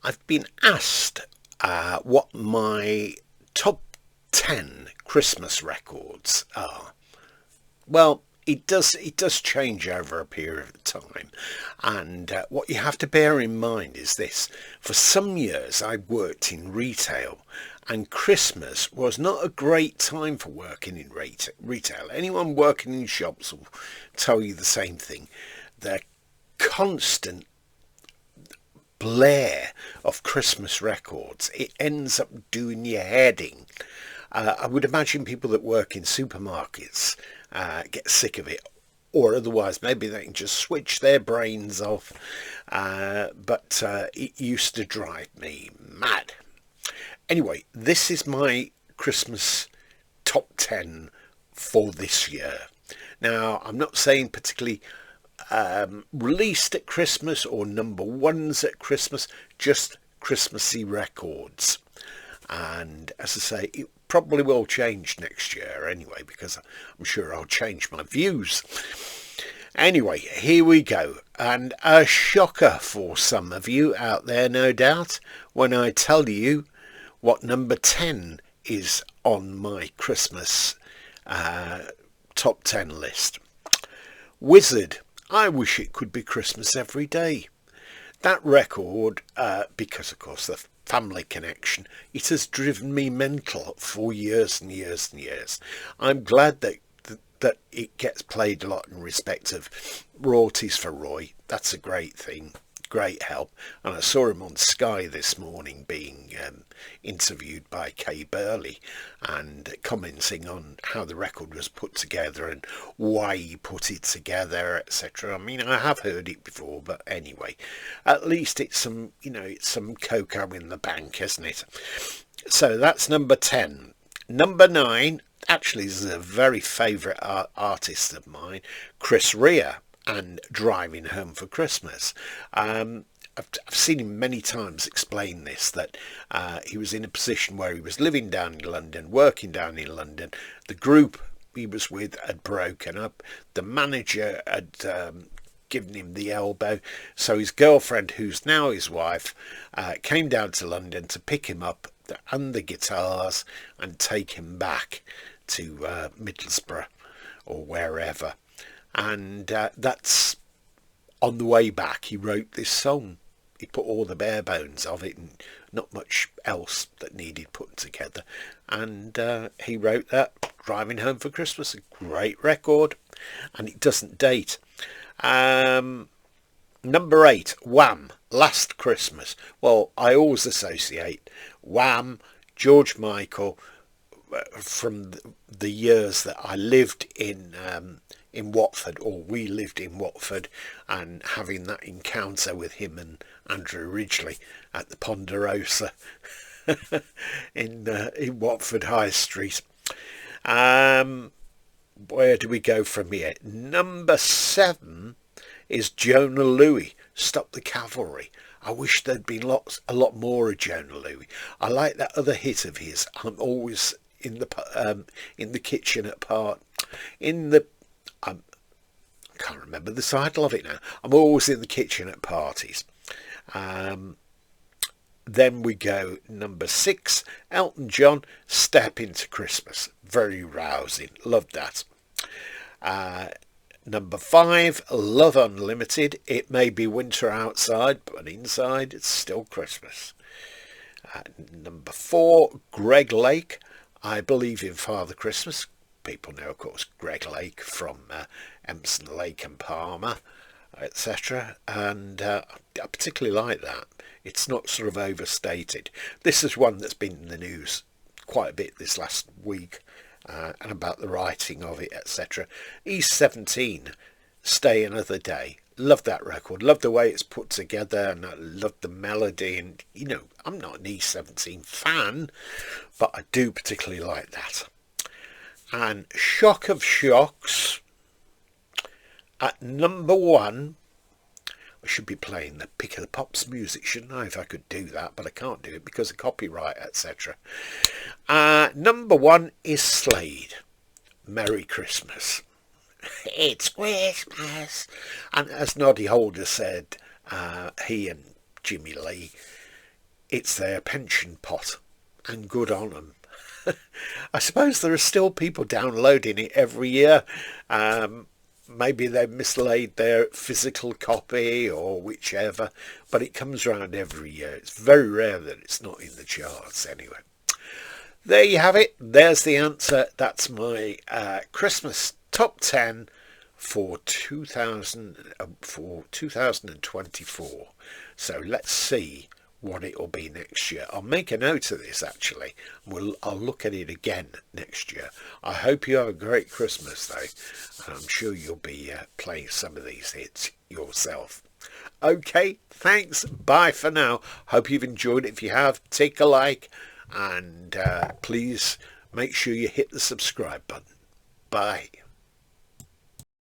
I've been asked what my top 10 Christmas records are. Well, it does change over a period of time, and what you have to bear in mind is this: for some years I worked in retail, and Christmas was not a great time for working in retail. Anyone working in shops will tell you the same thing. The constant blare of Christmas records, it ends up doing your head in. I would imagine people that work in supermarkets get sick of it, or otherwise maybe they can just switch their brains off. But it used to drive me mad. Anyway, this is my Christmas top 10 for this year. Now, I'm not saying particularly released at Christmas or number ones at Christmas, just Christmassy records. And as I say, it probably will change next year anyway, because I'm sure I'll change my views. Anyway, here we go. And a shocker for some of you out there, no doubt, when I tell you what number 10 is on my Christmas top 10 list. Wizzard, I Wish It Could Be Christmas Every Day. That record, because of course the family connection, it has driven me mental for years and years and years. I'm glad that it gets played a lot in respect of royalties for Roy. That's a great thing, great help. And I saw him on Sky this morning being interviewed by Kay Burley and commenting on how the record was put together and why he put it together, etc. I mean, I have heard it before, but anyway, at least it's some cocoa in the bank, isn't it? So that's number 10. Number 9, actually, this is a very favourite artist of mine, Chris Rea, and Driving Home for Christmas. I've seen him many times explain this, that he was in a position where he was living down in London, working down in London. The group he was with had broken up. The manager had given him the elbow. So his girlfriend, who's now his wife, came down to London to pick him up and the guitars and take him back to Middlesbrough or wherever. And that's on the way back he wrote this song. He put all the bare bones of it and not much else that needed putting together. And he wrote that, Driving Home for Christmas, a great record. And it doesn't date. Number 8, Wham, Last Christmas. Well, I always associate Wham, George Michael, from the years that I lived in Watford, or we lived in Watford, and having that encounter with him and Andrew Ridgeley at the Ponderosa in Watford High Street. Where do we go from here? Number 7 is Jona Lewie, Stop the Cavalry. I wish there'd been a lot more of Jona Lewie. I like that other hit of his, I'm always in the kitchen at I can't remember the title of it now. I'm always in the kitchen at parties. Then we go number 6, Elton John, Step Into Christmas. Very rousing. Loved that. Number 5, Love Unlimited. It may be winter outside, but inside it's still Christmas. Number 4, Greg Lake, I Believe in Father Christmas. People know, of course, Greg Lake from Empson Lake and Palmer, etc. And I particularly like that. It's not sort of overstated. This is one that's been in the news quite a bit this last week, and about the writing of it, etc. E17, Stay Another Day. Love that record. Love the way it's put together, and I love the melody. And, I'm not an E17 fan, but I do particularly like that. And shock of shocks, at number 1, I should be playing the Pick of the Pops music, shouldn't I, if I could do that, but I can't do it because of copyright, etc. Number 1 is Slade, Merry Christmas. It's Christmas. And as Noddy Holder said, he and Jimmy Lee it's their pension pot, and good on them. I suppose there are still people downloading it every year. Maybe they've mislaid their physical copy or whichever, but it comes around every year. It's very rare that it's not in the charts anyway. There you have it. There's the answer. That's my Christmas top 10 for 2024. So let's see what it will be next year. I'll make a note of this actually. I'll look at it again next year. I hope you have a great Christmas though, and I'm sure you'll be playing some of these hits yourself. Okay, thanks. Bye for now. Hope you've enjoyed it. If you have, take a like, and please make sure you hit the subscribe button. Bye.